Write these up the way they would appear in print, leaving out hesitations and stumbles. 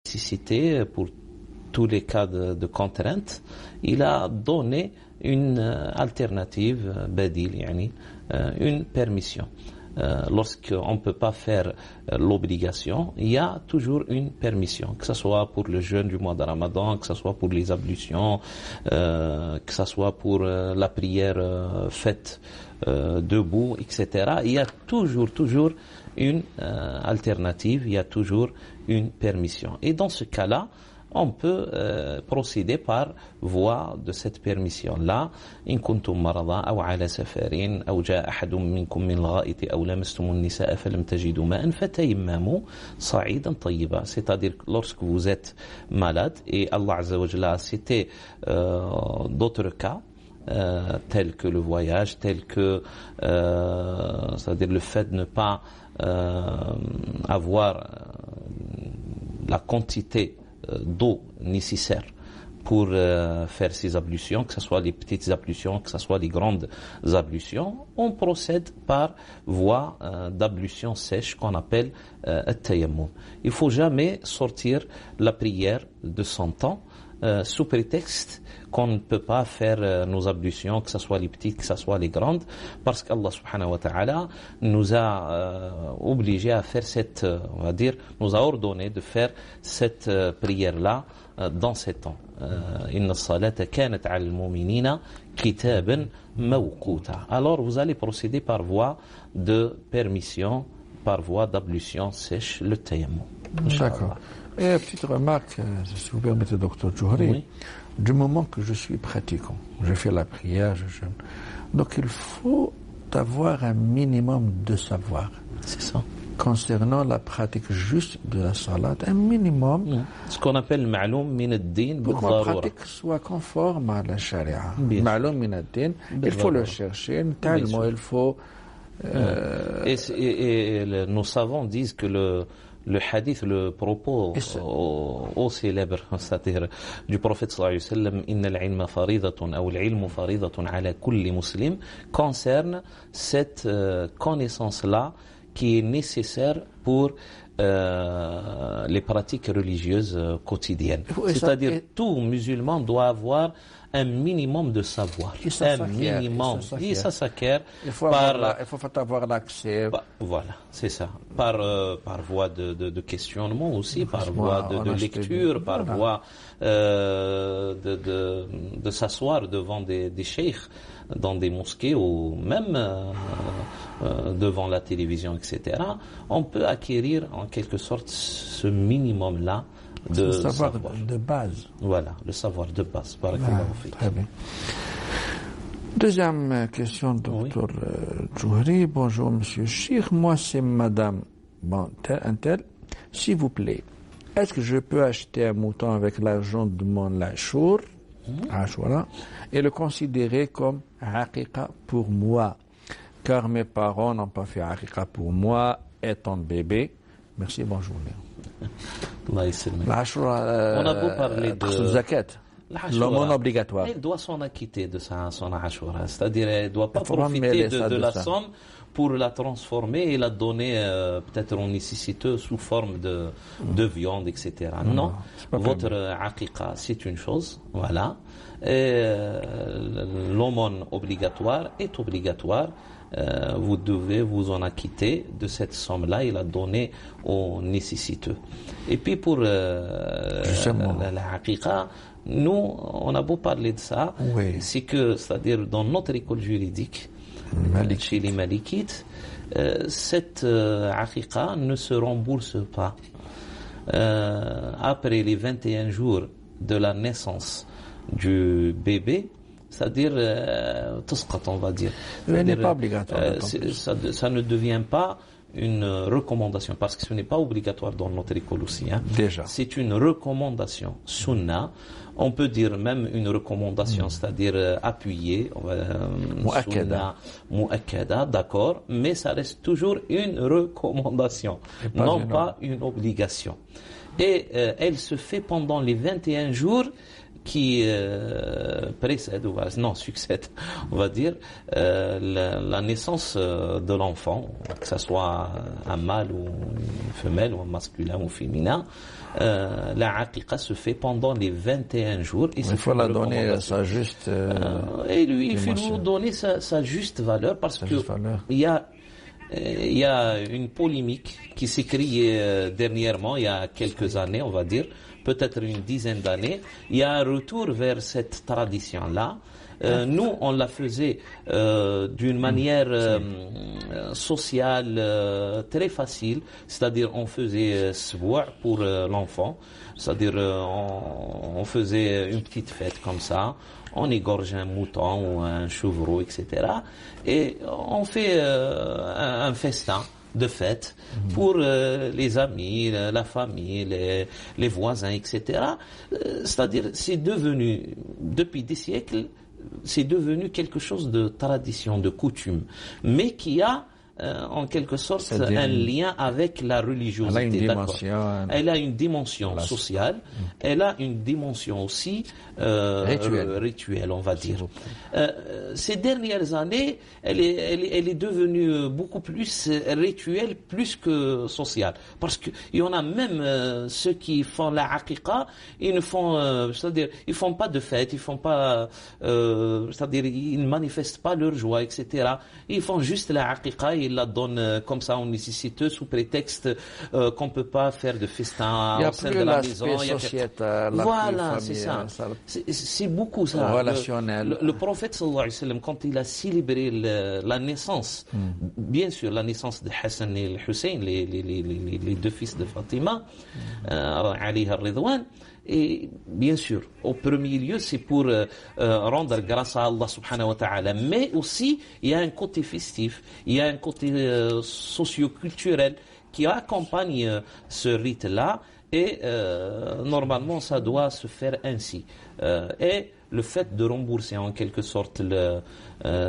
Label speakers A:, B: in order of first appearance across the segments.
A: nécessité pour tous les cas de contrainte, il a donné une alternative, badil, yani, une permission. Lorsqu'on ne peut pas faire l'obligation, il y a toujours une permission, que ce soit pour le jeûne du mois de Ramadan, que ce soit pour les ablutions, que ce soit pour la prière faite debout, etc. Il y a toujours une alternative, il y a toujours une permission. Et dans ce cas-là, on peut procéder par voie de cette permission-là. إن كنتم مرضى أو على سفر أو جاء أحد منكم من الغائط أو لمستم النساء فلم تجدوا ماء فتيمموا صعيدا طيبا. C'est-à-dire lorsque vous êtes malade, et Allah Azza wa Jalla a cité d'autres cas, tels que le voyage, tels que c'est-à-dire le fait de ne pas avoir la quantité d'eau nécessaire pour faire ces ablutions, que ce soit les petites ablutions, que ce soit les grandes ablutions. On procède par voie d'ablution sèche qu'on appelle at-tayammum. Il ne faut jamais sortir la prière de son temps sous prétexte qu'on ne peut pas faire nos ablutions, que ce soit les petites, que ce soit les grandes, parce qu'Allah subhanahu wa ta'ala nous a obligés à faire cette, on va dire, nous a ordonné de faire cette prière-là dans ces temps. Inna as-salata kanat 'ala al-mu'minina kitaban mawquta. Alors vous allez procéder par voie de permission, par voie d'ablution sèche, le tayammum.
B: D'accord. Et petite remarque, si vous permettez, docteur Djouhri, oui. Du moment que je suis pratiquant, je fais la prière, je jeûne. Donc il faut avoir un minimum de savoir.
A: C'est ça.
B: Concernant la pratique juste de la salat, un minimum.
A: Ce qu'on appelle ma'loum min ad-din
B: pour que la pratique soit conforme à la charia. Ma'loum min ad-din, il faut le chercher, tellement il faut.
A: Et nos savants disent que le hadith, le propos au célèbre, c'est-à-dire du prophète sallallahu alayhi wa sallam, inna al-ilma faridatun ou al-ilmu faridatun ala kulli muslim, concerne cette connaissance-là qui est nécessaire pour les pratiques religieuses quotidiennes. C'est-à-dire tout musulman doit avoir un minimum de savoir. Un minimum. Et ça s'acquiert.
B: Il faut avoir l'accès.
A: Voilà, c'est ça. Par voie de questionnement aussi, par voie de lecture, par voie de s'asseoir devant des cheikhs dans des mosquées ou même devant la télévision, etc. On peut acquérir en quelque sorte ce minimum-là de savoir
B: de base.
A: Voilà, le savoir de base.
B: Très bien. Deuxième question, docteur Djouhri. Bonjour, monsieur Cheikh. Moi, c'est madame un tel. S'il vous plaît, est-ce que je peux acheter un mouton avec l'argent de mon Ashura et le considérer comme aqiqa pour moi, car mes parents n'ont pas fait aqiqa pour moi étant bébé. Merci, bonne journée. On
A: a beau parler de
B: zakat, l'aumône obligatoire.
A: Elle doit s'en acquitter de son ashura, c'est-à-dire elle ne doit pas profiter de la somme pour la transformer et la donner peut-être en nécessiteux sous forme de viande, etc. Non, votre aqiqa, c'est une chose, voilà. Et l'aumône obligatoire est obligatoire. Vous devez vous en acquitter de cette somme-là et la donner aux nécessiteux. Et puis pour la aqiqa, nous, on a beau parler de ça, c'est que, c'est-à-dire dans notre école juridique, chez les Malikites, cette aqiqa ne se rembourse pas. Après les 21 jours de la naissance du bébé, c'est-à-dire on va dire.
B: Elle n'est pas obligatoire.
A: Ça ne devient pas une recommandation, parce que ce n'est pas obligatoire dans notre école aussi.
B: Déjà.
A: C'est une recommandation, sunna. On peut dire même une recommandation, c'est-à-dire appuyée, sunna, mu'akkada, d'accord, mais ça reste toujours une recommandation, pas une obligation. Et elle se fait pendant les 21 jours qui précède, non, succède, on va dire, la naissance de l'enfant, que ce soit un mâle ou une femelle, ou un masculin ou féminin. La aqiqa se fait pendant les 21 jours. Et
B: il faut la donner à sa juste
A: et lui, il faut lui donner sa juste valeur, parce que il y a une polémique qui s'est créée dernièrement, il y a quelques années, on va dire, peut-être une dizaine d'années. Il y a un retour vers cette tradition-là. Nous, on la faisait d'une manière sociale très facile, c'est-à-dire on faisait sboua pour l'enfant, c'est-à-dire on faisait une petite fête comme ça, on égorge un mouton ou un chevreau, etc. Et on fait un festin de fête pour les amis, la famille, les voisins, etc. C'est-à-dire, c'est devenu, depuis des siècles, c'est devenu quelque chose de tradition, de coutume, mais qui a en quelque sorte un lien avec la religiosité. Elle a une dimension sociale, elle a une dimension aussi rituelle, on va dire. Ces dernières années, elle est devenue beaucoup plus rituelle, plus que sociale, parce qu'il y en a même ceux qui font la aqiqa, ils ne font, c'est-à-dire, ils font pas de fête, ils font pas, c'est-à-dire, ils ne manifestent pas leur joie, etc. Ils font juste la aqiqa, ils la donnent comme ça en nécessiteux, sous prétexte qu'on peut pas faire de festin au sein de la maison. Voilà, c'est ça. C'est beaucoup ça.
B: Relationnel.
A: Le prophète sallallahu alayhi wa sallam, quand il a célébré la naissance, bien sûr la naissance de Hassan et Hussein, les deux fils de Fatima, alayha ridwan, et bien sûr, au premier lieu, c'est pour rendre grâce à Allah subhanahu wa ta'ala. Mais aussi, il y a un côté festif, il y a un côté socio-culturel qui accompagne ce rite-là. Et normalement, ça doit se faire ainsi. Et le fait de rembourser en quelque sorte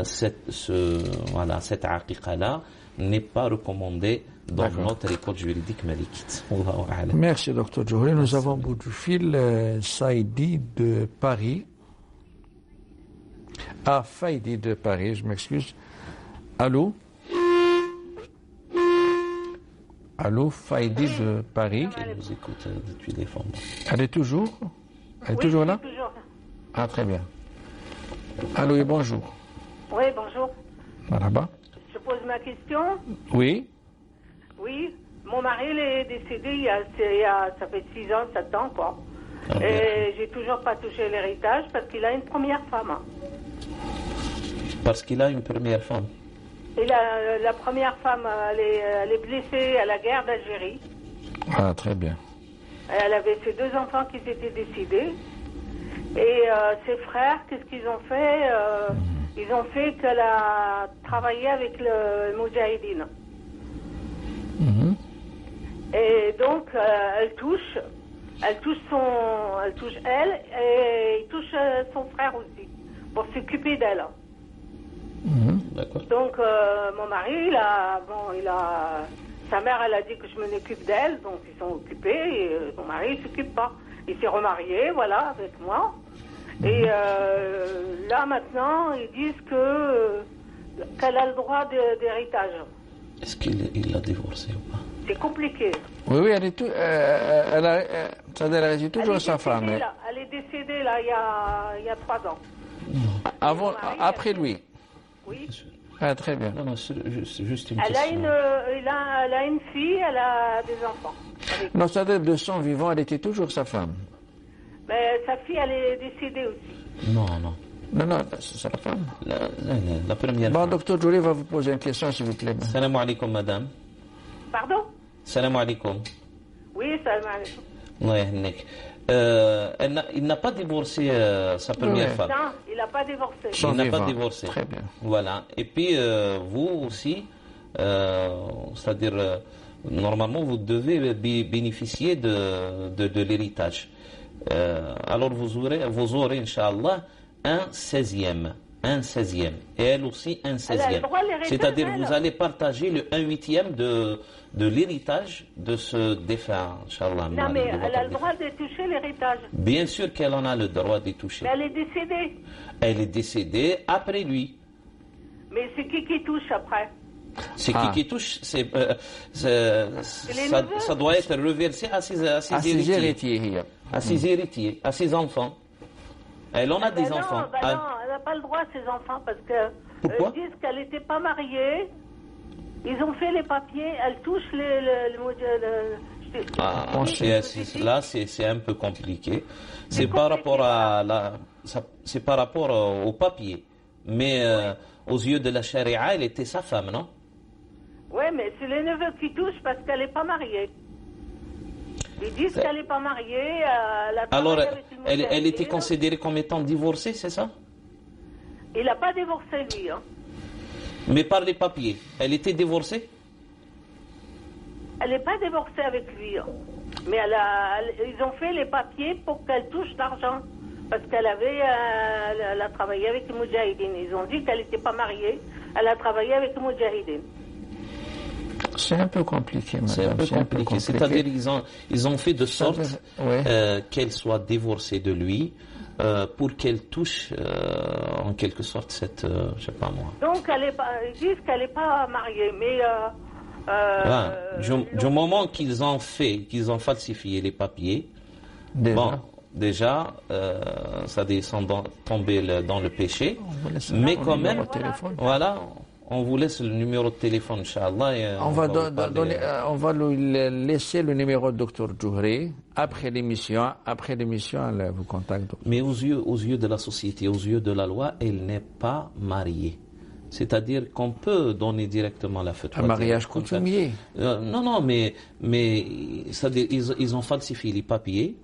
A: cette aqiqa-là n'est pas recommandé dans notre école juridique malikite.
B: Merci, Dr Johri. Nous avons au bout du fil Saïdi de Paris. Ah, Faïdi de Paris, je m'excuse. Allô? Allô, Faïdi de Paris.
A: Elle nous écoute depuis les formes.
B: Elle est toujours? Elle est toujours là?
C: Toujours.
B: Ah, très bien. Allô et bonjour.
C: Oui, bonjour.
B: Marhaba.
C: Je pose ma question.
B: Oui.
C: Oui, mon mari il est décédé ça fait 6 ans, 7 ans, quoi. Et j'ai toujours pas touché l'héritage parce qu'il a une première femme.
A: Parce qu'il a une première femme.
C: Et la première femme, elle est blessée à la guerre d'Algérie.
B: Ah, très bien.
C: Elle avait ses 2 enfants qui étaient décédés. Et ses frères, qu'est-ce qu'ils ont fait Ils ont fait qu'elle a travaillé avec le Moudjahidine. Et donc, elle touche elle, et il touche son frère aussi, pour s'occuper d'elle.
A: D'accord.
C: Donc, mon mari, sa mère, elle a dit que je m'en occupe d'elle, donc ils sont occupés, et mon mari, il s'occupe pas. Il s'est remarié, voilà, avec moi. Et là, maintenant, ils disent qu'elle a le droit d'héritage.
A: Est-ce qu'il l'a divorcée ou pas?
C: C'est compliqué.
B: Oui, elle est elle est toujours sa femme.
C: Elle est décédée, là, il y a 3 ans.
B: Avant, après lui.
C: Oui.
B: Ah, très bien.
A: Non, c'est juste une
C: Elle
A: question.
C: elle a une fille, elle a des enfants.
B: Non, c'est-à-dire de son vivant, elle était toujours sa femme.
C: Mais sa fille, elle est décédée aussi.
A: Non.
B: Non, c'est sa femme.
A: La première
B: Bon,
A: femme.
B: docteur Jolie va vous poser une question, s'il vous plaît.
A: Salam alaikum, madame.
C: Pardon?
A: Salam alaikum.
C: Oui, salam alaikum.
A: Allah yahnik. Il n'a pas divorcé sa première femme.
C: Non, il n'a pas divorcé.
A: Il n'a pas divorcé.
B: Très bien.
A: Voilà. Et puis, vous aussi, c'est-à-dire, normalement, vous devez bénéficier de l'héritage. Alors, vous aurez, Inch'Allah, un 16e. un 16e. Et elle aussi un 16e.
C: Elle a le droit à l'héritage,
A: C'est-à-dire
C: elle.
A: vous allez partager le 1/8 de l'héritage de ce défunt, Inch'Allah.
C: Non, mais elle a le droit de toucher l'héritage.
A: Bien sûr qu'elle en a le droit de toucher.
C: Mais elle est décédée.
A: Elle est décédée après lui.
C: Mais c'est qui touche après?
A: C'est qui touche, ça doit être reversé à ses héritiers. À ses héritiers, à ses enfants. Elle en a des enfants.
C: Non, elle n'a pas le droit à ses enfants parce que
A: Pourquoi?
C: ils disent qu'elle n'était pas mariée. Ils ont fait les papiers, elle touche
A: Là, c'est un peu compliqué. C'est par rapport à c'est par rapport au papier. Mais aux yeux de la charia, elle était sa femme, non?
C: Oui, mais c'est les neveux qui touchent parce qu'elle n'est pas mariée. Ils disent qu'elle n'est pas mariée.
A: Alors, elle était considérée comme étant divorcée, c'est ça?
C: Il n'a pas divorcé, lui. Hein.
A: Mais par les papiers, elle était divorcée?
C: Elle n'est pas divorcée avec lui. Hein. Mais ils ont fait les papiers pour qu'elle touche l'argent. Parce qu'elle a travaillé avec les Moudjahidines. Ils ont dit qu'elle n'était pas mariée. Elle a travaillé avec les Moudjahidines.
B: C'est un peu compliqué, madame.
A: C'est un peu compliqué. C'est-à-dire ils ont fait de sorte qu'elle soit divorcée de lui pour qu'elle touche en quelque sorte cette, je sais pas moi.
C: Donc ils disent qu'elle n'est pas mariée, mais
A: du moment qu'ils ont falsifié les papiers, déjà ça descend tomber dans le péché, mais quand même, voilà. On vous laisse le numéro de téléphone, Inch'Allah.
B: On va lui laisser le numéro de Dr Djouhri après l'émission. Après l'émission, elle vous contacte.
A: Mais aux yeux de la société, aux yeux de la loi, elle n'est pas mariée. C'est-à-dire qu'on peut donner directement la fatwa.
B: Un mariage coutumier.
A: Non, mais ils ont falsifié les papiers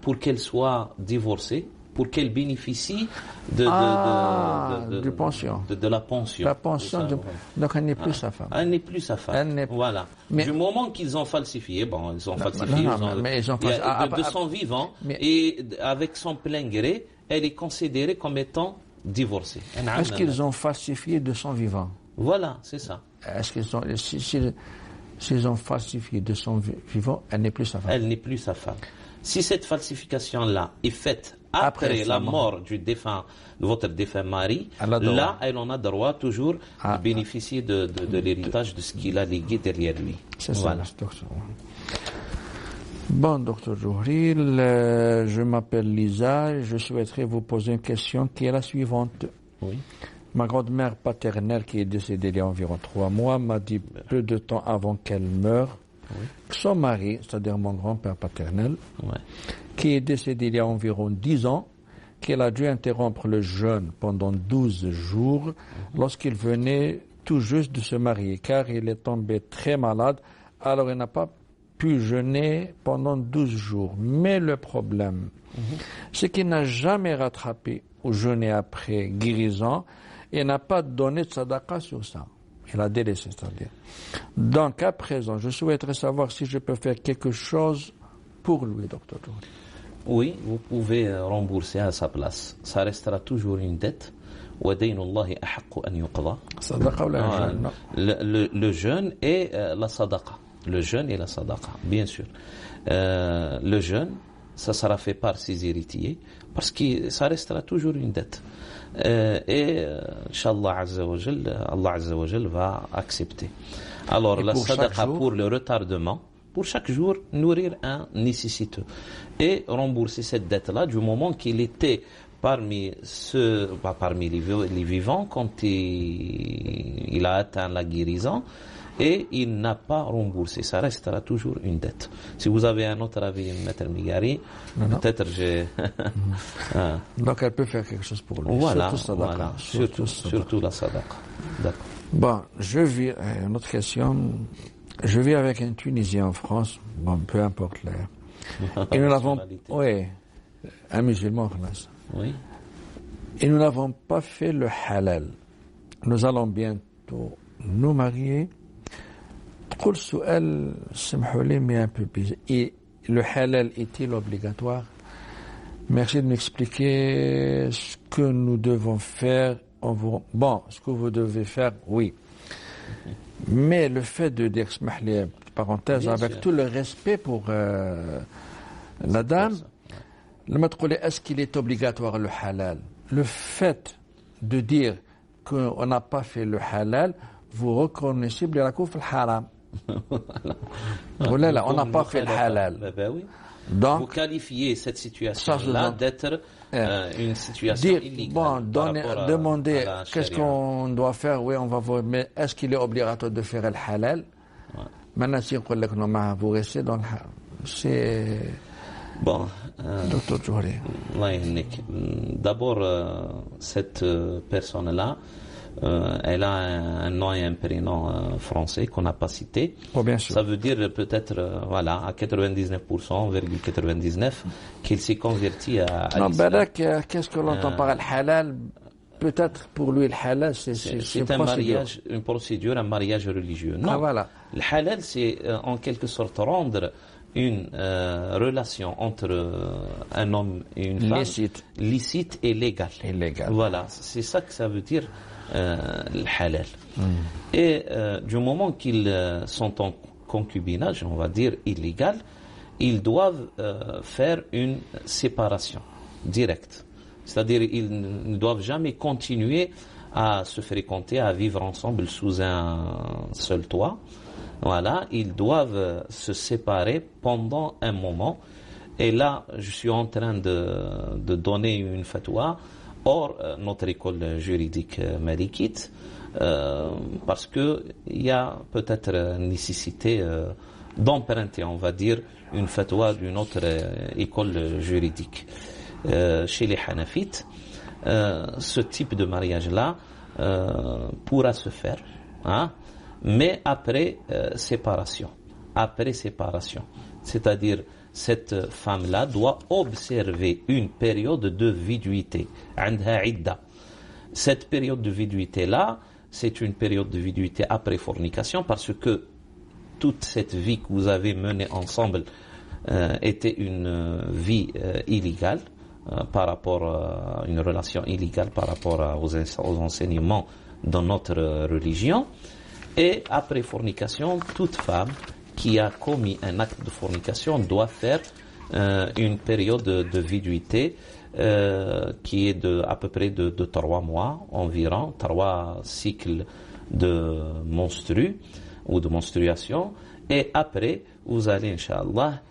A: pour qu'elle soit divorcée, pour qu'elle bénéficie de la pension.
B: La pension, donc elle n'est plus sa femme.
A: Elle n'est plus sa femme. Voilà. Du moment qu'ils ont falsifié, ils ont falsifié de son vivant, et avec son plein gré, elle est considérée comme étant divorcée.
B: Est-ce qu'ils ont falsifié de son vivant?
A: Voilà, c'est ça.
B: Est-ce qu'ils ont, s'ils ont falsifié de son vivant, elle n'est plus sa femme?
A: Elle n'est plus sa femme. Si cette falsification-là est faite après la mort de votre défunt mari, là, elle en a droit toujours de bénéficier de l'héritage de ce qu'il a légué derrière lui.
B: C'est ça, docteur. Bon, docteur Djouhri, je m'appelle Lisa et je souhaiterais vous poser une question qui est la suivante.
A: Oui.
B: Ma grand-mère paternelle, qui est décédée il y a environ 3 mois, m'a dit peu de temps avant qu'elle meure, que son mari, c'est-à-dire mon grand-père paternel, qui est décédé il y a environ 10 ans, qu'elle a dû interrompre le jeûne pendant 12 jours lorsqu'il venait tout juste de se marier, car il est tombé très malade, alors il n'a pas pu jeûner pendant 12 jours. Mais le problème, c'est qu'il n'a jamais rattrapé ou jeûné après guérison et n'a pas donné de sadaqa sur ça. Il a délaissé, c'est-à-dire. Donc, à présent, je souhaiterais savoir si je peux faire quelque chose pour lui, docteur.
A: Oui, vous pouvez rembourser à sa place. Ça restera toujours une dette. Le jeûne et la sadaqa. Le jeûne et la sadaqa, bien sûr. Le jeûne, ça sera fait par ses héritiers, parce que ça restera toujours une dette. Et Inch'Allah Azza wa Jal, Allah Azza wa Jal va accepter. Alors la sadaqa pour le retardement, pour chaque jour nourrir un nécessiteux et rembourser cette dette-là du moment qu'il était parmi les vivants quand il a atteint la guérison et il n'a pas remboursé. Ça restera toujours une dette. Si vous avez un autre avis, Maître Migari, peut-être j'ai...
B: Donc elle peut faire quelque chose pour lui.
A: Voilà,
B: surtout
A: la sadaqa. D'accord.
B: Bon, une autre question. Je vis avec un Tunisien en France, peu importe l'air. Et nous n'avons... Oui, un musulman,
A: oui.
B: Et nous n'avons pas fait le halal. Nous allons bientôt nous marier. قل سؤال سمحوا لي mais un peu plus. Et le halal est-il obligatoire? Merci de m'expliquer ce que nous devons faire. Ce que vous devez faire, oui. Mais le fait de dire, parenthèse,
A: Bien
B: avec
A: sûr.
B: tout le respect pour la dame, est-ce qu'il est obligatoire le halal? Le fait de dire qu'on n'a pas fait le halal, vous reconnaissez le haram. Voilà, on n'a pas fait le halal.
A: Ben oui.
B: Donc,
A: vous qualifiez cette situation-là d'être une situation
B: dire,
A: illégale.
B: Demander qu'est-ce qu'on doit faire, oui, on va voir, mais est-ce qu'il est obligatoire de faire le halal? Maintenant, si on dit que non, vous restez dans le halal. C'est.
A: Bon.
B: Docteur Jouhri.
A: D'abord, cette personne-là, elle a un nom et un prénom français qu'on n'a pas cité.
B: Oh, bien sûr.
A: Ça veut dire peut-être, à 99,99%, qu'il s'est converti à l'islam.
B: Qu'est-ce que l'on entend par le halal? Peut-être pour lui, le halal,
A: c'est un mariage, une procédure, un mariage religieux. Non,
B: voilà.
A: Le halal, c'est en quelque sorte rendre une relation entre un homme et une femme licite et légale. Voilà, c'est ça que ça veut dire le halal. Et du moment qu'ils sont en concubinage, on va dire illégal, ils doivent faire une séparation directe. C'est-à-dire ils ne doivent jamais continuer à se fréquenter, à vivre ensemble sous un seul toit. Voilà, ils doivent se séparer pendant un moment. Et là, je suis en train de donner une fatwa hors notre école juridique malikite, parce que il y a peut-être nécessité d'emprunter, on va dire, une fatwa d'une autre école juridique. Chez les Hanafites, ce type de mariage-là pourra se faire, mais après séparation. C'est-à-dire, cette femme-là doit observer une période de viduité. Cette période de viduité-là, c'est une période de viduité après fornication, parce que toute cette vie que vous avez menée ensemble était une vie illégale, par rapport à une relation illégale par rapport aux enseignements de notre religion. Et après fornication, toute femme qui a commis un acte de fornication doit faire une période de viduité qui est à peu près de 3 mois environ, 3 cycles de menstrues ou de menstruation. Et après, vous allez, Inch'Allah,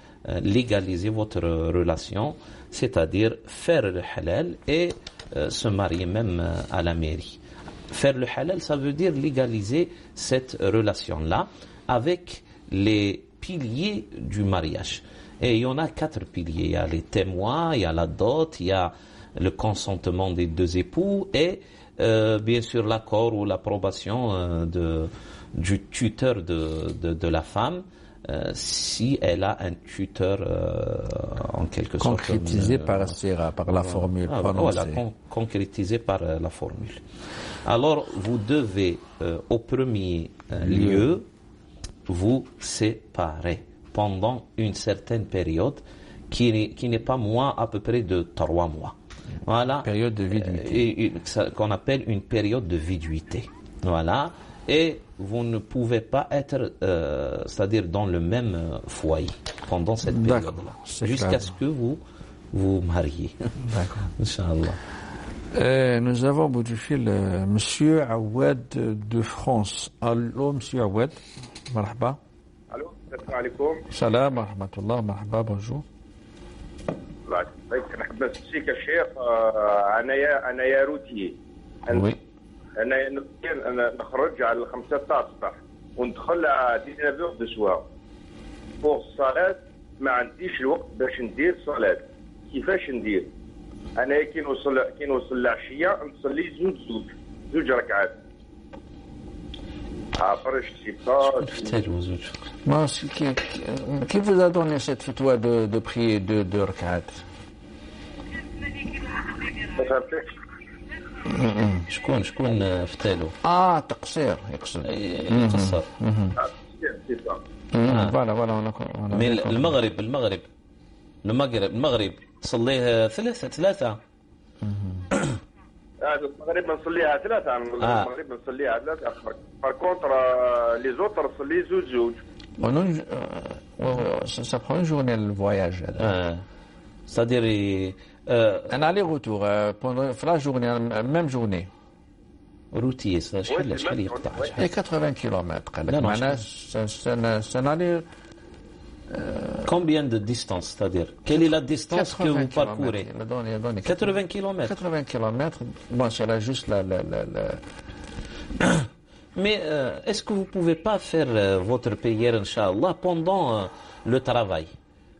A: légaliser votre relation, c'est-à-dire faire le halal et se marier même à la mairie. Faire le halal, ça veut dire légaliser cette relation-là avec les piliers du mariage. Et il y en a 4 piliers. Il y a les témoins, il y a la dot, il y a le consentement des 2 époux et bien sûr l'accord ou l'approbation du tuteur de la femme, si elle a un tuteur en quelque sorte
B: concrétisé par la formule prononcée.
A: Voilà, concrétisé par la formule. Alors vous devez au premier lieu vous séparer pendant une certaine période qui n'est pas moins à peu près de 3 mois. Voilà.
B: Période de viduité.
A: Qu'on appelle une période de viduité. Voilà. Et vous ne pouvez pas être, c'est-à-dire dans le même foyer pendant cette période-là, jusqu'à ce que vous vous mariez.
B: D'accord.
A: Inch'Allah.
B: Nous avons au bout du fil Monsieur Awad de France. Allô, Monsieur Awad. Marhaba.
D: Allô, salam alaikum.
B: Salam, rahmatullah, marhaba, bonjour.
D: نحب نسقسيك يا شيخ انا يا روتي
B: Oui.
D: انا نخرج على 5 تاع الصباح وندخل على 19 دو سوار فوق الصلاه ما عنديش الوقت باش ندير صلاه كيفاش ندير انا كي نوصل العشيه نصلي زوج ركعات فرش السباط.
B: Moi, qui vous a donné cette fatwa de prier 2 rak'at?
D: ما فهمتش.
A: شكون فتالو؟
B: تقصير يقصد.
A: قصر.
B: Voilà,
A: من المغرب صليه ثلاثة.
D: المغرب نصليها ثلاثة. المغرب نصليها ثلاثة. par contre les autres نصلي زوج.
B: Ça prend une journée le voyage.
A: C'est-à-dire
B: un aller-retour pendant la journée, même journée.
A: روتية شحال يقطع؟
B: 80 كيلومتر. معناها سنالي.
A: Combien de distance, c'est-à-dire quelle est la distance que vous parcourez? 80 km.
B: 80 km. Bon, c'est là juste la.
A: Mais est-ce que vous pouvez pas faire votre prière, Inch'Allah, pendant le travail?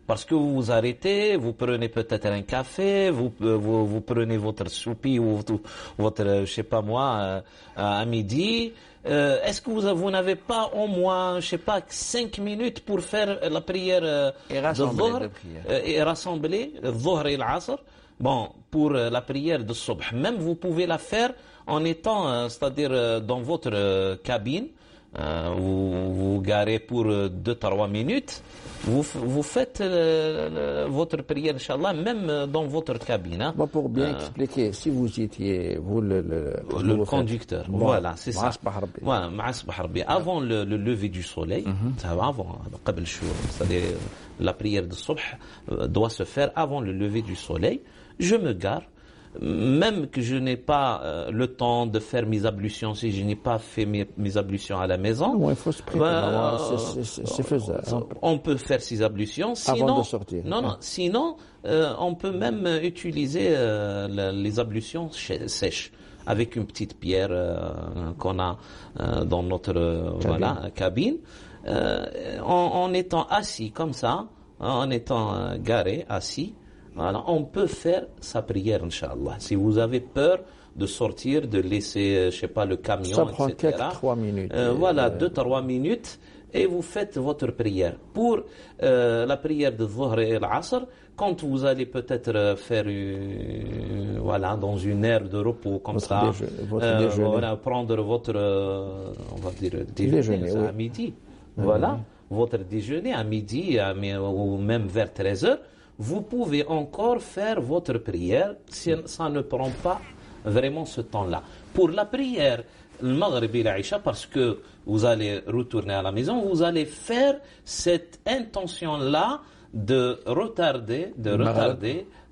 A: Parce que vous vous arrêtez, vous prenez peut-être un café, vous prenez votre soupi ou votre, je sais pas moi, à midi. Est-ce que vous n'avez pas au moins, je sais pas, 5 minutes pour faire la prière
B: et
A: rassembler le Dhuhr et l'Asr? Bon, pour la prière de Subh, même vous pouvez la faire en étant, c'est-à-dire dans votre cabine. Vous garez pour 2-3 minutes, vous faites votre prière, Inch'Allah, même dans votre cabine. Hein.
B: Bon, pour bien expliquer, si vous étiez, vous
A: le conducteur, bon, voilà, c'est ça. Voilà, avant le lever du soleil, avant, c'est-à-dire la prière de Subh doit se faire avant le lever du soleil. Je me gare. Même que je n'ai pas le temps de faire mes ablutions, si je n'ai pas fait mes ablutions à la maison,
B: il faut se préparer, c'est faisable.
A: On peut faire ces ablutions, sinon,
B: avant de sortir.
A: Sinon, on peut même utiliser les ablutions sèches avec une petite pierre qu'on a dans notre cabine, en étant assis comme ça, en étant garé, assis. Voilà, on peut faire sa prière, Inch'Allah. Si vous avez peur de sortir, de laisser, je sais pas, le camion,
B: ça prend
A: etc.
B: 3 minutes.
A: Voilà, 2-3 minutes, et vous faites votre prière. Pour la prière de Dhuhr et l'Asr, quand vous allez peut-être faire, voilà, dans une aire de repos comme ça, voilà, prendre votre, on va dire, déjeuner à midi. Voilà, votre déjeuner à midi, ou même vers 13h. Vous pouvez encore faire votre prière, ça ne prend pas vraiment ce temps-là. Pour la prière, le Maghrib et l'Aïcha, parce que vous allez retourner à la maison, vous allez faire cette intention-là de retarder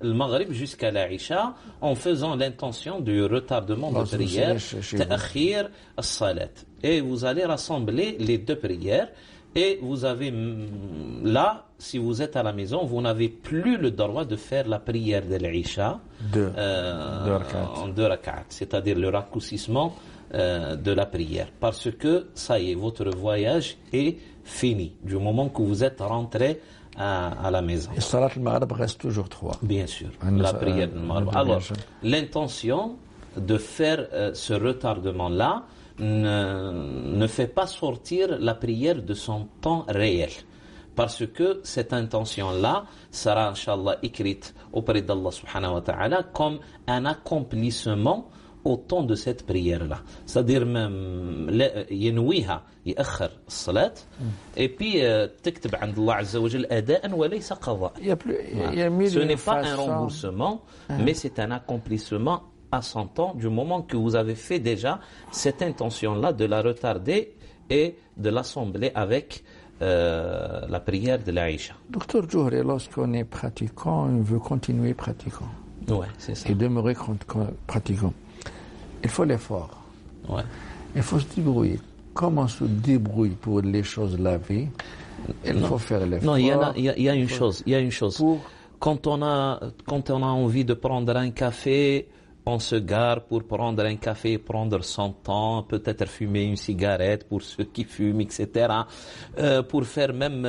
A: le Maghrib jusqu'à l'Aïcha en faisant l'intention du retardement de prière, ta'khir as-salat. Et vous allez rassembler les deux prières. Et vous avez là, si vous êtes à la maison, vous n'avez plus le droit de faire la prière de l'Aïcha en 2 rak'at, c'est-à-dire le raccourcissement de la prière. Parce que ça y est, votre voyage est fini du moment que vous êtes rentré à la maison.
B: Et Salat al-Maghrib reste toujours 3.
A: Bien sûr, la prière de Maghrib. Alors, l'intention de faire ce retardement-là ne fait pas sortir la prière de son temps réel. Parce que cette intention-là sera, Inch'Allah, écrite auprès d'Allah subhanahu wa ta'ala comme un accomplissement au temps de cette prière-là. C'est-à-dire même, ينويها يأخر الصلاة et puis تكتب عند الله عز وجل أداء وليس قضاء. Ce n'est pas un remboursement, mais c'est un accomplissement à 100 ans, du moment que vous avez fait déjà cette intention-là de la retarder et de l'assembler avec la prière de l'Aïcha.
B: Docteur Djouhri, lorsqu'on est pratiquant, on veut continuer pratiquant.
A: Ouais, c'est ça.
B: Et demeurer pratiquant. Il faut l'effort.
A: Ouais.
B: Il faut se débrouiller. Comment on se débrouille pour les choses de la vie? Il faut faire l'effort.
A: Non, il y a une chose. Quand on a envie de prendre un café, on se gare pour prendre un café, prendre son temps, peut-être fumer une cigarette pour ceux qui fument, etc. Pour faire même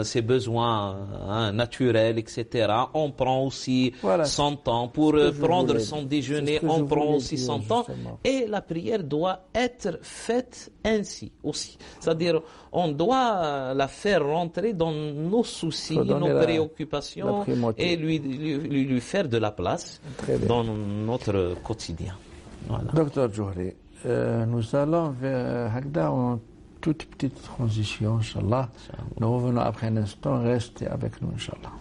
A: ses besoins naturels, etc. On prend aussi son temps. Pour prendre son déjeuner, on prend aussi son temps. Et la prière doit être faite ainsi aussi. C'est-à-dire, on doit la faire rentrer dans nos soucis, nos préoccupations et lui faire de la place dans notre quotidien. Voilà.
B: Docteur Djouhri, nous allons vers Hagda en toute petite transition, Inch'Allah. Nous revenons après un instant. Restez avec nous, Inch'Allah.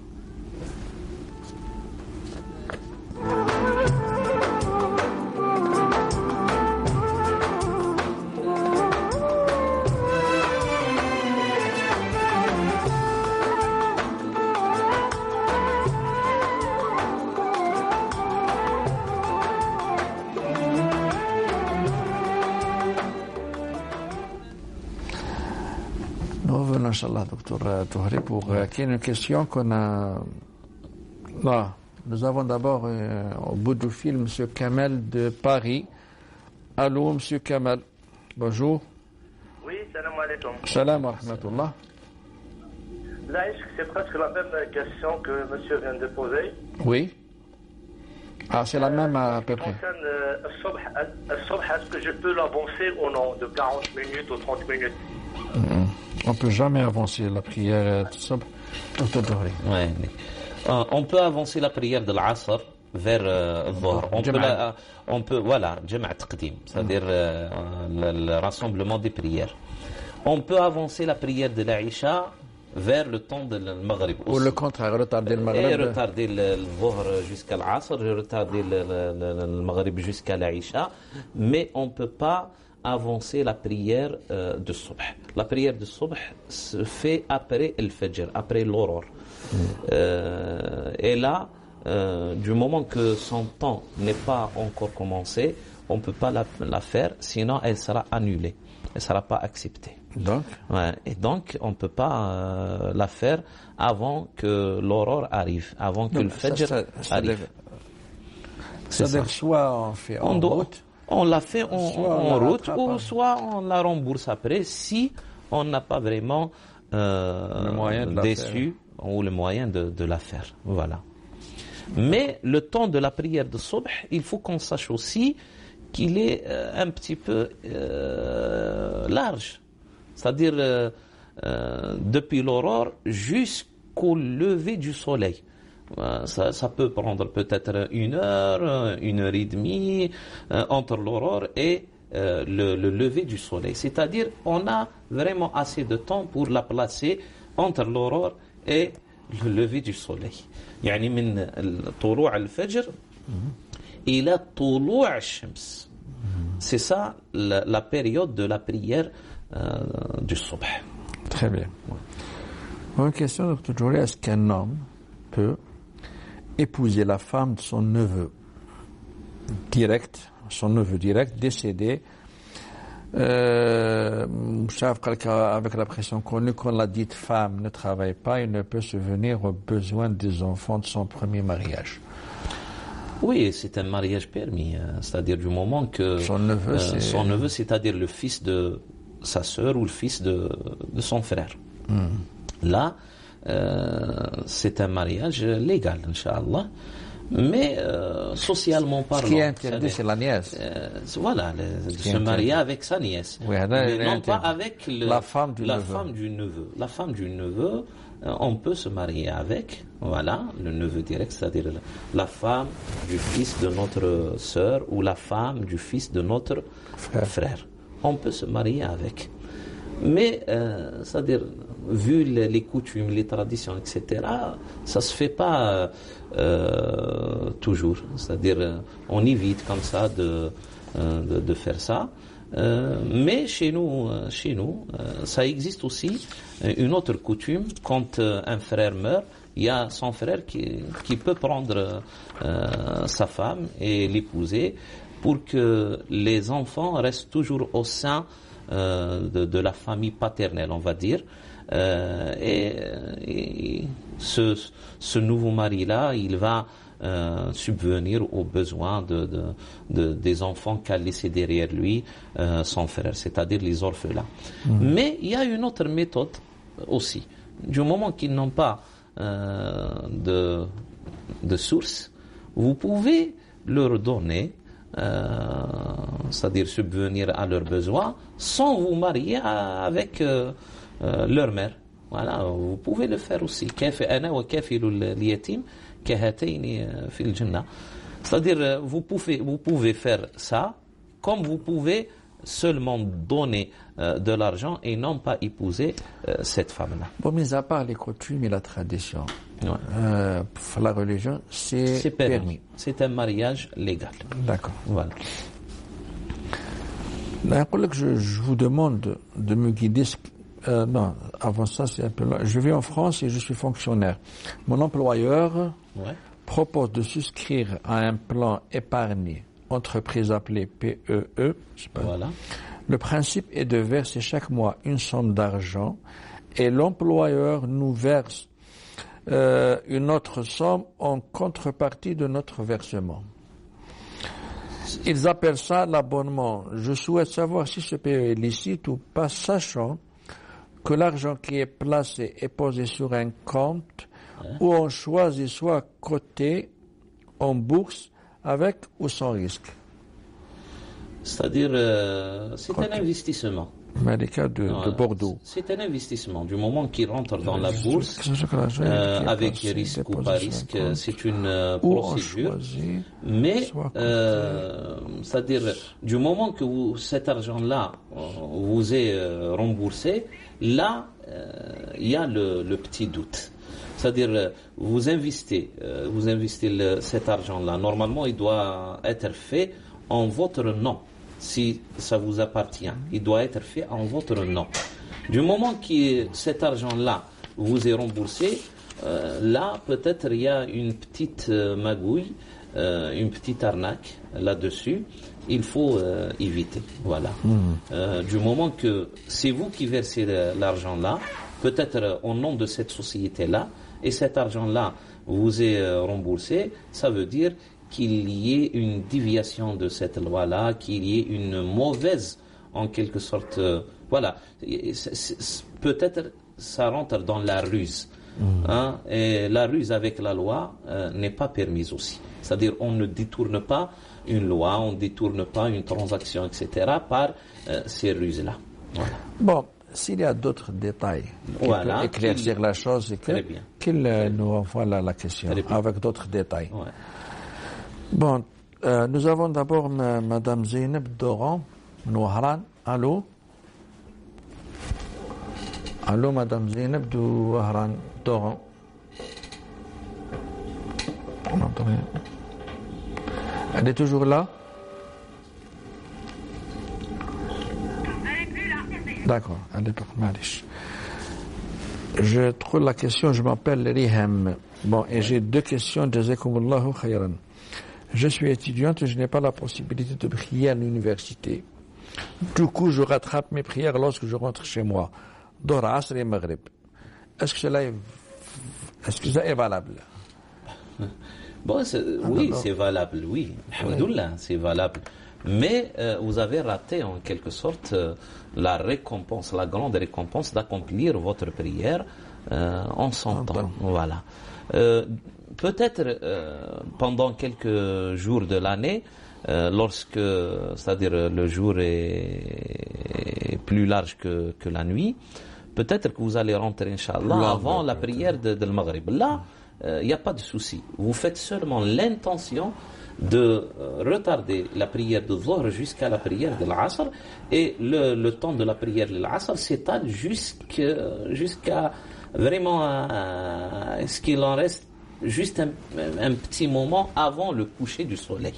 B: Inch'Allah, docteur Touhri, pour qu'il y ait une question qu'on a. Là, nous avons d'abord au bout du fil M. Kamel de Paris. Allô, M. Kamel. Bonjour.
E: Oui, salam alaikum.
B: Salam wa rahmatullah.
E: Là, c'est presque la même question que monsieur vient de poser.
B: Oui. Ah, c'est la même à peu près.
E: Concerne al-Subh, est-ce que je peux l'avancer ou non, de 40 minutes ou 30 minutes?
B: On ne peut jamais avancer la prière de Subh. Docteur Touhri.
A: Ouais. On peut avancer la prière de l'Asr vers Dhuhr. On peut, voilà, Jama' Taqdim, c'est-à-dire le rassemblement des prières. On peut avancer la prière de l'Aïcha vers le temps de Maghrib.
B: Ou le contraire, retarder le Maghrib.
A: Et retarder le Dhuhr jusqu'à l'Asr, et retarder le Maghrib jusqu'à l'Aïcha. Mais on ne peut pas avancer la prière de Subh. La prière de Subh se fait après le Fajr, après l'aurore. Et là, du moment que son temps n'est pas encore commencé, on ne peut pas la faire, sinon elle sera annulée. Elle ne sera pas acceptée.
B: Donc
A: et donc, on ne peut pas la faire avant que l'aurore arrive, avant que le Fajr arrive.
B: C'est-à-dire, soit on fait en route.
A: On l'a fait en route, ou soit on la rembourse après, si on n'a pas vraiment déçu ou le moyen de la faire. Voilà. Mais le temps de la prière de Subh, il faut qu'on sache aussi qu'il est un petit peu large. C'est-à-dire depuis l'aurore jusqu'au lever du soleil. Ça peut prendre peut-être 1 heure, 1 heure et demie entre l'aurore et le lever du soleil. C'est-à-dire on a vraiment assez de temps pour la placer entre l'aurore et le lever du soleil. يعني من طلوع الفجر إلى طلوع الشمس. C'est ça la période de la prière du Subh.
B: Très bien. Une question, Dr. Touhri, est-ce qu'un homme peut épouser la femme de son neveu direct, décédé, avec la pression connue qu'on la dite femme ne travaille pas, il ne peut subvenir aux besoins des enfants de son premier mariage?
A: Oui, c'est un mariage permis, c'est-à-dire du moment que son neveu, c'est-à-dire le fils de sa sœur ou le fils de son frère. Là, c'est un mariage légal, Inch'Allah. Mais socialement parlant,
B: ce qui est interdit, c'est la nièce.
A: Voilà, de se marier avec sa nièce.
B: Oui,
A: mais non pas avec
B: la femme du
A: neveu. La femme du neveu, on peut se marier avec, voilà, le neveu direct, c'est-à-dire la femme du fils de notre sœur ou la femme du fils de notre frère. On peut se marier avec. Mais, c'est-à-dire, vu les coutumes, les traditions, etc., ça se fait pas toujours. C'est-à-dire, on évite comme ça de faire ça. Mais chez nous, ça existe aussi une autre coutume. Quand un frère meurt, il y a son frère qui peut prendre sa femme et l'épouser pour que les enfants restent toujours au sein de la famille paternelle, on va dire. Et ce nouveau mari-là, il va subvenir aux besoins des enfants qu'a laissé derrière lui son frère, c'est-à-dire les orphelins. Mais il y a une autre méthode aussi. Du moment qu'ils n'ont pas de source, vous pouvez leur donner, c'est-à-dire subvenir à leurs besoins, sans vous marier avec leur mère. Voilà, vous pouvez le faire aussi. C'est-à-dire, vous pouvez faire ça, comme vous pouvez seulement donner de l'argent et non pas épouser cette femme-là.
B: Bon, mis à part les coutumes et la tradition, pour la religion, c'est permis.
A: C'est un mariage légal.
B: D'accord.
A: Voilà.
B: Je vous demande de me guider. Non, avant ça, c'est un peu long. Je vis en France et je suis fonctionnaire. Mon employeur propose de souscrire à un plan épargne entreprise appelée PEE. Je sais pas.
A: Voilà.
B: Le principe est de verser chaque mois une somme d'argent et l'employeur nous verse une autre somme en contrepartie de notre versement. Ils appellent ça l'abonnement. Je souhaite savoir si ce paiement est licite ou pas, sachant que l'argent qui est placé est posé sur un compte où on choisit soit coté en bourse avec ou sans risque.
A: C'est-à-dire, c'est un investissement.
B: Médica de Bordeaux.
A: C'est un investissement. Du moment qu'il rentre dans la bourse, avec risque ou pas risque, c'est une procédure. Mais, c'est-à-dire, du moment que cet argent-là vous est remboursé, là, il y a le petit doute. C'est-à-dire, vous investissez cet argent-là. Normalement, il doit être fait en votre nom. Si ça vous appartient, il doit être fait en votre nom. Du moment que cet argent-là vous est remboursé, là, peut-être il y a une petite magouille, une petite arnaque là-dessus. Il faut éviter. Voilà. Du moment que c'est vous qui versez l'argent-là, peut-être au nom de cette société-là, et cet argent-là vous est remboursé, ça veut dire qu'il y ait une déviation de cette loi-là, qu'il y ait une mauvaise, en quelque sorte, voilà. Peut-être ça rentre dans la ruse. Hein, et la ruse avec la loi n'est pas permise aussi. C'est-à-dire, on ne détourne pas une loi, on ne détourne pas une transaction, etc. par ces ruses-là. Voilà.
B: Bon, s'il y a d'autres détails qui peuvent éclaircir la chose, qu'il nous envoie la question avec d'autres détails.
A: Ouais.
B: Bon, nous avons d'abord Madame Zeynep Doran, Nouahran. Allô? Allô, Madame Zeynep Doran. On n'entend rien. Elle est toujours là? D'accord, elle est pas mal. Je trouve la question, je m'appelle Rihem. Bon, et j'ai deux questions. Jazakumullahu khayran. Je suis étudiante et je n'ai pas la possibilité de prier à l'université. Du coup, je rattrape mes prières lorsque je rentre chez moi. Dohr, Asr et Maghrib. Est-ce que ça est valable?
A: Bon, oui, c'est valable, oui. Alhamdoulilah, c'est valable. Mais vous avez raté en quelque sorte la récompense, la grande récompense d'accomplir votre prière en son temps. Voilà. Peut-être pendant quelques jours de l'année, lorsque, c'est-à-dire le jour est plus large que la nuit, peut-être que vous allez rentrer, Inch'Allah, avant la prière de Maghrib. Là, il n'y a pas de souci. Vous faites seulement l'intention de retarder la prière de Dhuhr jusqu'à la prière de l'Asr, et le temps de la prière de l'Asr s'étale jusqu'à vraiment ce qu'il en reste juste un petit moment avant le coucher du soleil.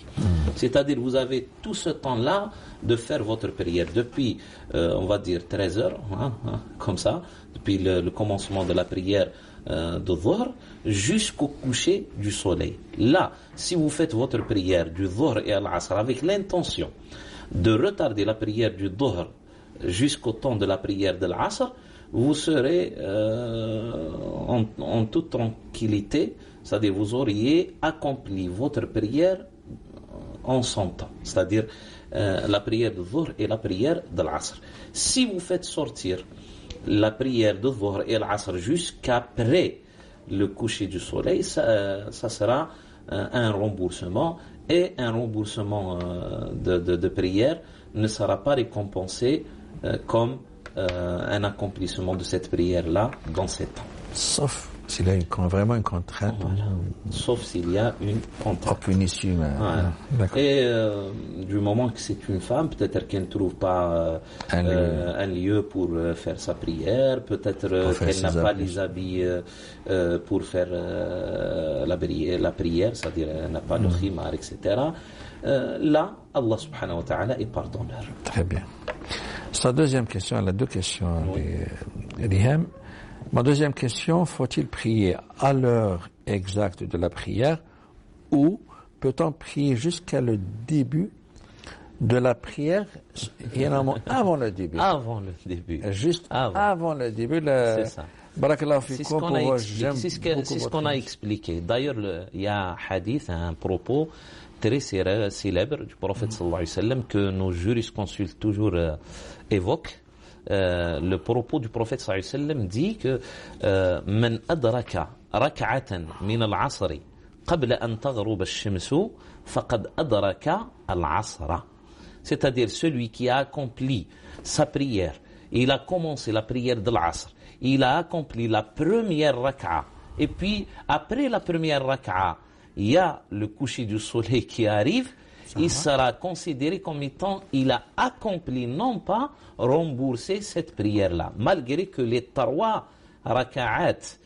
A: C'est-à-dire, vous avez tout ce temps-là de faire votre prière depuis, on va dire, 13 heures, comme ça, depuis le commencement de la prière de Dhuhr jusqu'au coucher du soleil. Là, si vous faites votre prière du Dhuhr et à l'Asr avec l'intention de retarder la prière du Dhuhr jusqu'au temps de la prière de l'Asr, vous serez en toute tranquillité, c'est-à-dire vous auriez accompli votre prière en son temps, c'est-à-dire la prière de Dhuhr et la prière de l'Asr. Si vous faites sortir la prière de Dhuhr et l'Asr jusqu'après le coucher du soleil, ça sera un remboursement, et un remboursement de prière ne sera pas récompensé comme un accomplissement de cette prière-là dans 7 ans.
B: Sauf s'il y a vraiment une contrainte.
A: Voilà. Sauf s'il y a une contrainte.
B: Aucune issue.
A: Et du moment que c'est une femme, peut-être qu'elle ne trouve pas un lieu pour faire sa prière, peut-être qu'elle n'a pas les habits pour faire la prière, c'est-à-dire elle n'a pas le khimar, etc. Là, Allah subhanahu wa ta'ala est pardonneur.
B: Très bien. Sa deuxième question, elle a deux questions. Rihem. Ma deuxième question, faut-il prier à l'heure exacte de la prière, ou peut-on prier jusqu'à le début de la prière, généralement avant le début.
A: Avant le début.
B: Juste avant le début.
A: C'est ça.
B: C'est
A: ce qu'on a expliqué. D'ailleurs, il y a un hadith, un propos très célèbre du prophète sallallahu alayhi wa sallam que nos jurisconsultes toujours évoquent. Le propos du prophète sallallahu alayhi wa sallam dit que من أدرك ركعة من العصر قبل أن تغرب الشمس فقد أدرك العصر. C'est-à-dire celui qui a accompli sa prière, il a commencé la prière de l'Asr, il a accompli la première raka'a, et puis après la première raka'a, il y a le coucher du soleil qui arrive, il sera considéré comme étant, il a accompli, non pas remboursé cette prière-là, malgré que les 3 raka'at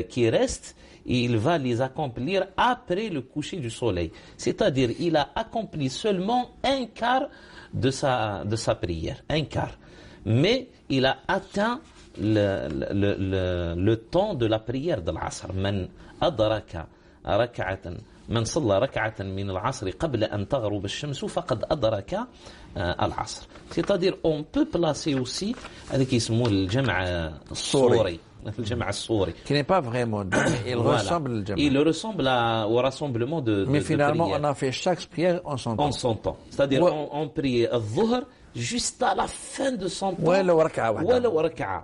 A: qui restent, il va les accomplir après le coucher du soleil. C'est-à-dire, il a accompli seulement un quart de sa prière, un quart. Mais il a atteint le temps de la prière de l'Asr. من أدرك ركعة من صلى ركعة من العصر قبل أن تغرب الشمس فقد أدرك العصر. C'est-à-dire, on peut placer aussi avec اسمه الجمع الصوري. الجمع الصوري.
B: Qui n'est pas vraiment il ressemble au jama'.
A: Il ressemble au rassemblement de
B: Mais finalement,
A: de
B: on a fait chaque prière en son temps.
A: En son temps. C'est-à-dire, on prie الظهر juste à la fin de son temps.
B: ولو ركعة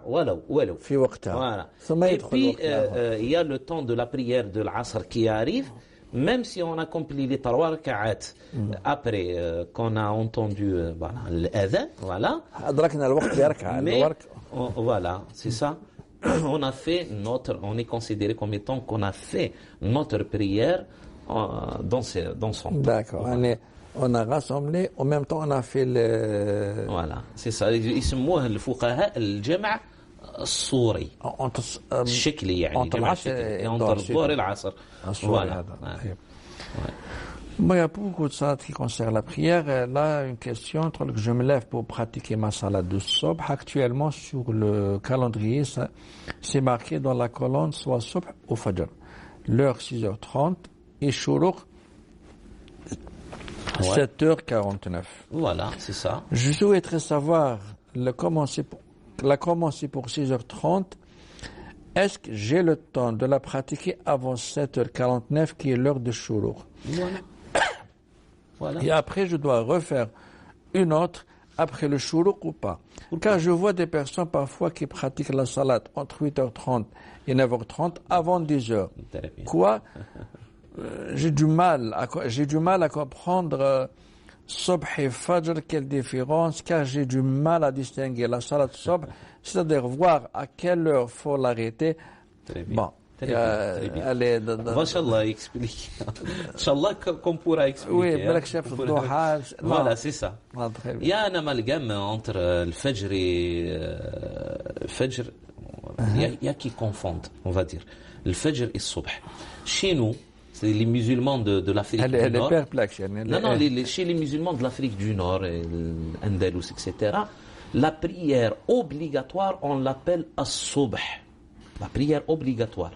B: واحدة.
A: ولو.
B: في وقتها.
A: Voilà.
B: ثم
A: Et
B: يدخل
A: puis,
B: وقتها.
A: il y a le temps de la prière de l'Asr qui arrive. Même si on accomplit les 3 raka'at après qu'on a entendu l'adhan, voilà.
B: أدركنا الوقت بركعة.
A: Mais, voilà, c'est ça. On est considéré comme étant qu'on a fait notre prière dans son temps.
B: D'accord.
A: Voilà.
B: On a rassemblé, en même temps on a fait le...
A: Voilà, c'est ça. يسموه الفقهاء الجمع الصوري. الشكلي يعني.
B: entre
A: الظهر والعصر.
B: Voilà. Bon, il y a beaucoup de salades qui concernent la prière. Là, une question, que je me lève pour pratiquer ma salade de sobh. Actuellement, sur le calendrier, c'est marqué dans la colonne soit sobh ou fajr. L'heure 6h30 et shuruq 7h49.
A: Voilà, c'est ça.
B: Je souhaiterais savoir la commencer pour 6h30. Est-ce que j'ai le temps de la pratiquer avant 7h49 qui est l'heure de shuruq? Voilà. Et après, je dois refaire une autre après le shuruq ou pas. Car je vois des personnes parfois qui pratiquent la salade entre 8h30 et 9h30 avant 10h. Quoi? J'ai du mal à comprendre sobh et fajr, quelle différence, car j'ai du mal à distinguer la salade sobh, c'est-à-dire voir à quelle heure faut l'arrêter. Bon.
A: Allez, Inch'Allah, explique. Inch'Allah, qu'on pourra expliquer.
B: Oui,
A: voilà, c'est ça. Il y a un amalgame entre le Fajr et le Fajr. Il y a qui confondent, on va dire. Le Fajr et le Subh. Chez nous, c'est les musulmans de l'Afrique du Nord.
B: Elle est perplexe.
A: Non, chez les musulmans de l'Afrique du Nord, l'Andalous, etc., la prière obligatoire, on l'appelle as-Subh. La prière obligatoire.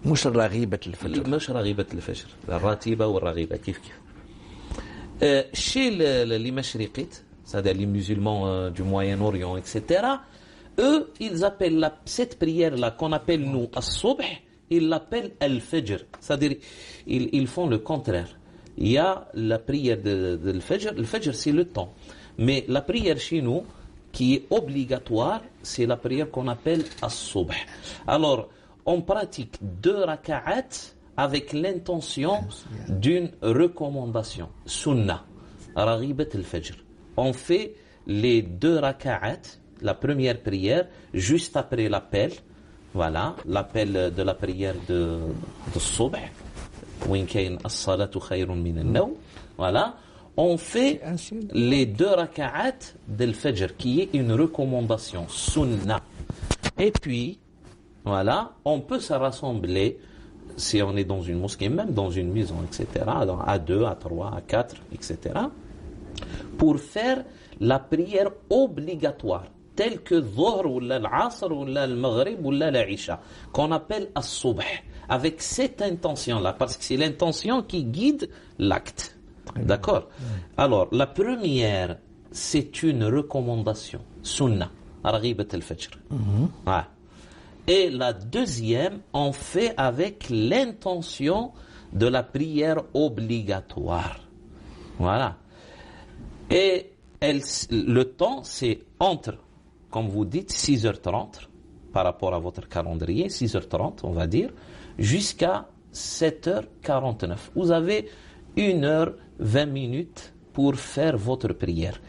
B: مش رغيبة الفجر.
A: مش رغيبة الفجر. الراتبة والرغيبة كيف. Chez les mashriqites, c'est-à-dire les musulmans du Moyen-Orient, etc., eux, ils appellent cette prière-là qu'on appelle nous as-Subh, ils l'appellent al-Fajr. C'est-à-dire, ils font le contraire. Il y a la prière de al-Fajr. Le Fajr, c'est le temps. Mais la prière chez nous, qui est obligatoire, c'est la prière qu'on appelle as-Subh. Alors, on pratique 2 raka'at avec l'intention d'une recommandation. Sunnah, Raghibat al-Fajr. On fait les 2 raka'at, la première prière, juste après l'appel. Voilà, l'appel de la prière de Subh. وإن كان الصلاة خير من النوم. Voilà. On fait les 2 raka'at del Fajr, qui est une recommandation, sunnah. Et puis, voilà, on peut se rassembler, si on est dans une mosquée, même dans une maison, etc., à 2, à 3, à 4, etc., pour faire la prière obligatoire, telle que Dhuhr, ou l'Asr, ou le Maghrib, ou l'Isha, qu'on appelle as-Subh, avec cette intention-là, parce que c'est l'intention qui guide l'acte. D'accord. Alors, la première, c'est une recommandation, sunnah, Raghibat al-Fajr. Ah. Et la deuxième, on fait avec l'intention de la prière obligatoire. Voilà. Et le temps, c'est entre, comme vous dites, 6h30, par rapport à votre calendrier, 6h30, on va dire, jusqu'à 7h49. Vous avez 1h20 pour faire votre prière.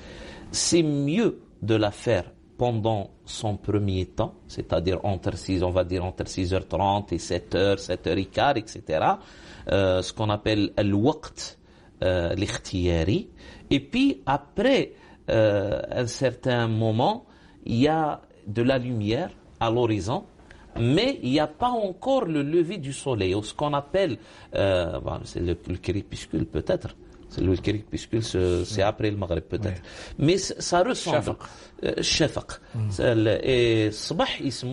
A: C'est mieux de la faire pendant son premier temps, c'est-à-dire entre 6h30 et 7h, 7h15, etc. Ce qu'on appelle al-waqt, l'ikhtiyari. Et puis après un certain moment, il y a de la lumière à l'horizon, mais il n'y a pas encore le lever du soleil, ou ce qu'on appelle, c'est le crépuscule peut-être. Le crépuscule, c'est après le Maghreb peut-être. Oui. Mais ça ressemble. Shafaq. Et Sabah, ils se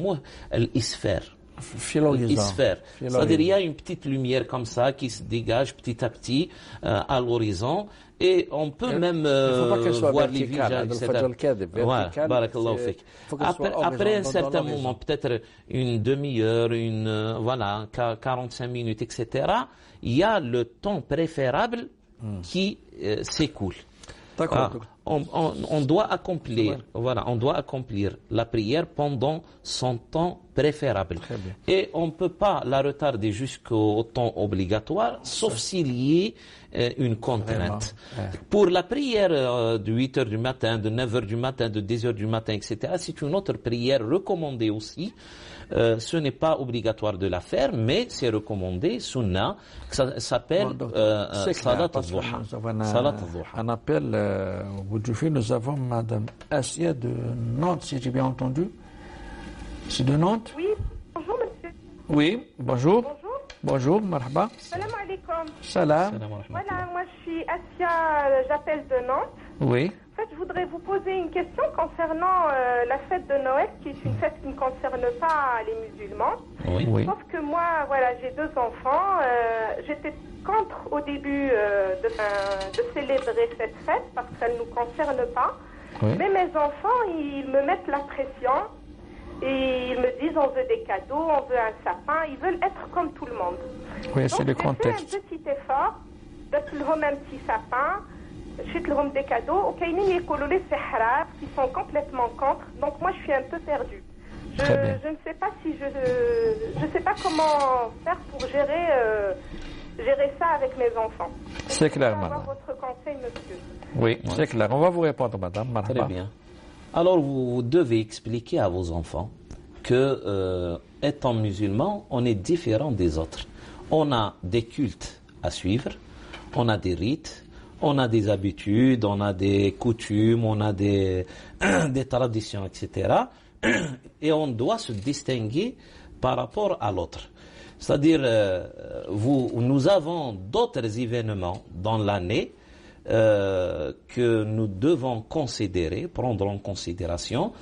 A: l'isphère. L'isphère. C'est-à-dire il y a une petite lumière comme ça qui se dégage petit à petit à l'horizon. Et on peut même voir les visages, etc. Voilà, barakallahu fik. Après un certain moment, peut-être une demi-heure, 45 minutes, etc., il y a le temps préférable qui s'écoule.
B: D'accord.
A: On doit accomplir la prière pendant son temps préférable. Et on ne peut pas la retarder jusqu'au temps obligatoire, sauf s'il y ait une contrainte. Pour la prière de 8h du matin, de 9h du matin, de 10h du matin, etc., c'est une autre prière recommandée aussi. Ce n'est pas obligatoire de la faire, mais c'est recommandé, sunnah, ça s'appelle Salat al-Duha.
B: Un appel au bout du fil, nous avons Madame Assia de Nantes, si j'ai bien entendu. C'est de Nantes?
F: Oui, bonjour monsieur.
B: Oui, bonjour. Bonjour, marhaba.
F: Salam alaikum.
B: Salam.
F: Voilà, moi je suis Assia, j'appelle de Nantes.
B: Oui.
F: En fait, je voudrais vous poser une question concernant la fête de Noël, qui est une fête qui ne concerne pas les musulmans.
A: Oui.
F: Sauf que moi, voilà, j'ai 2 enfants. J'étais contre au début de célébrer cette fête parce que ça ne nous concerne pas.
B: Oui.
F: Mais mes enfants, ils me mettent la pression et ils me disent on veut des cadeaux, on veut un sapin. Ils veulent être comme tout le monde.
B: Oui, c'est le contexte.
F: Donc, j'ai fait un petit effort de leur un petit sapin. J'ai des cadeaux, qui sont complètement contre. Donc moi, je suis un peu perdue. Je ne sais pas si je sais pas comment faire pour gérer ça avec mes enfants.
B: C'est clair, madame.
F: Je vais avoir votre conseil, monsieur.
B: Oui, c'est clair. On va vous répondre, madame.
A: Très bien. Alors, vous devez expliquer à vos enfants que, étant musulmans, on est différent des autres. On a des cultes à suivre, on a des rites, on a des habitudes, on a des coutumes, on a des traditions, etc. Et on doit se distinguer par rapport à l'autre. C'est-à-dire, nous avons d'autres événements dans l'année que nous devons considérer, prendre en considération.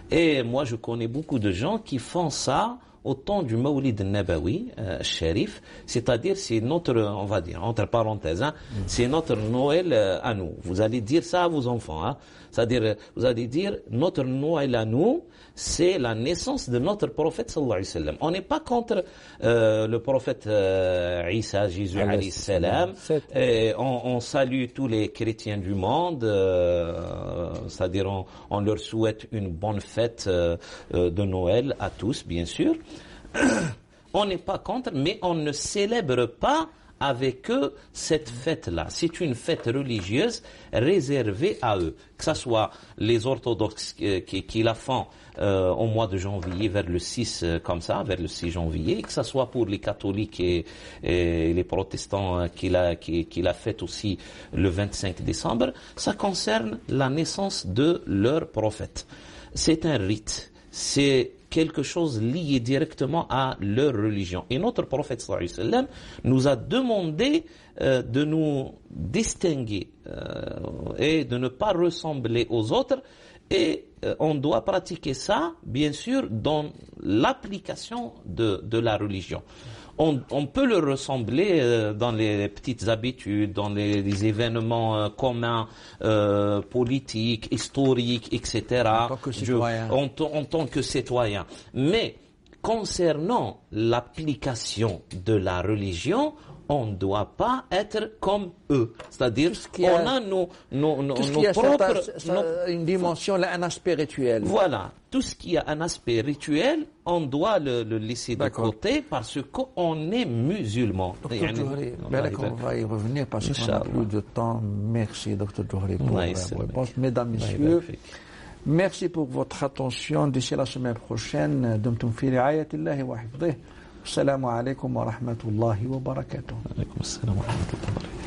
A: Et moi, je connais beaucoup de gens qui font ça au temps du Mawlid Nabawi, Sharif, c'est-à-dire c'est notre, on va dire, entre parenthèses, c'est notre Noël à nous. Vous allez dire ça à vos enfants, c'est-à-dire, vous allez dire, notre Noël à nous, c'est la naissance de notre prophète sallallahu alayhi wa sallam. On n'est pas contre le prophète Isa, Jésus alayhi salam. On salue tous les chrétiens du monde, c'est-à-dire on leur souhaite une bonne fête de Noël à tous, bien sûr. On n'est pas contre, mais on ne célèbre pas avec eux cette fête-là. C'est une fête religieuse réservée à eux. Que ce soit les orthodoxes qui la font au mois de janvier, vers le 6, comme ça, vers le 6 janvier, que ce soit pour les catholiques et les protestants qui la fêtent aussi le 25 décembre, ça concerne la naissance de leur prophète. C'est un rite. C'est quelque chose lié directement à leur religion. Et notre prophète sallallahu alayhi wa sallam nous a demandé de nous distinguer et de ne pas ressembler aux autres. Et on doit pratiquer ça, bien sûr, dans l'application de la religion. on peut le ressembler dans les petites habitudes, dans les événements communs, politiques, historiques, etc. En tant que citoyen. Mais concernant l'application de la religion, on ne doit pas être comme eux. C'est-à-dire, on a nos propres...
B: une dimension, un aspect rituel.
A: Voilà. Tout ce qui a un aspect rituel, on doit le laisser de côté parce qu'on est musulman.
B: Docteur Djouhri, on va y revenir parce qu'on n'a plus de temps. Merci, Docteur Djouhri, pour vos réponses. Mesdames, Messieurs, merci pour votre attention. D'ici la semaine prochaine, دمتم في رعاية الله وحفظه. السلام عليكم ورحمة الله وبركاته.
A: وعليكم السلام ورحمة الله وبركاته.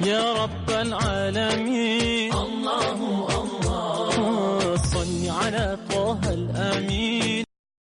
G: يا رب العالمين الله الله صل على طه الأمين